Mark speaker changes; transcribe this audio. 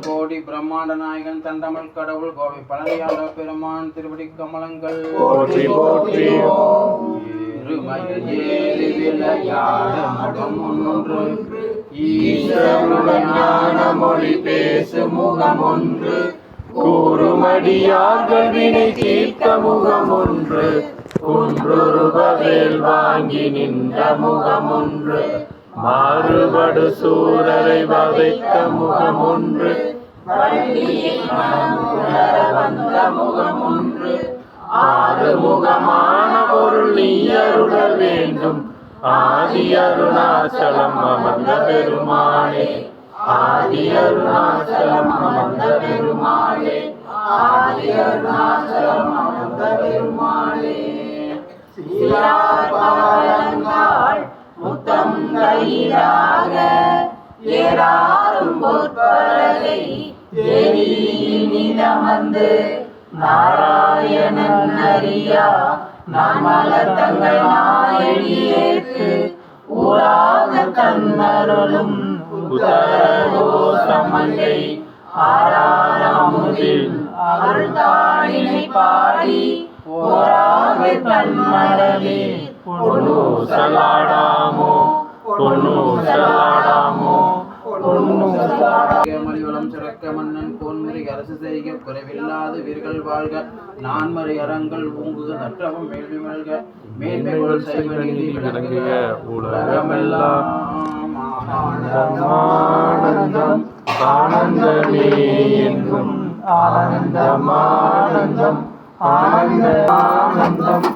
Speaker 1: கோடி பிரம்மாண்ட நாயகன் தண்டமல் கடவுள் கோவை பழனியாண்ட பெருமான் திருவடி கமலங்கள்
Speaker 2: போற்றி போற்றி.
Speaker 3: மொழி பேசு முகம் ஒன்று கூறுமடியார்கள் வினை தீர்த்த முகம் ஒன்று குன்றுருபவேல் வாங்கி நின்ற முகம் ஒன்று மாறுபடு சூரரை வதைத்த முகம் ஒன்று வந்த முகம் ஒன்று ஆறு முகமான பொருள் நீ அருள வேண்டும் ஆதி அருணாச்சலம் அமர்ந்த பெருமானே ஆதி அருணாச்சலம் அமர்ந்த பெருமானே ஆதி அருணாச்சலம் அமர்ந்த பெருமானே சீரார்பாலங்காள் முத்தம் கையிலாக ஏறாரும் பொற்பலகை தேவியினிதமர்ந்து நாராயணன் அறியா நம்மளத்தங்கள் நாயடியேற்கு ஊராக தன்னருளும் உத்தரகோசமங்கை ஆராரமுதில் அருள்தாளினை பாடி ஓராக தன்மடலே பொன்னூசலாடாமோ பொன்னூசலாடாமோ
Speaker 1: மலிவளம் சிறக்க மன்னன் கோன்முறை அரசு செய்க குறைவில்லாது வீர்கள் வாழ்க நான்மறை அறங்கள் ஊங்குக நற்றவம் மேல்வி மல்க மேன்மைகள் செய்வ நீதி விளங்குக
Speaker 2: உலகமெல்லாம் ஆனந்தம் ஆனந்தமே என்றும் ஆனந்தம் ஆனந்தம் ஆனந்தம் ஆனந்தம்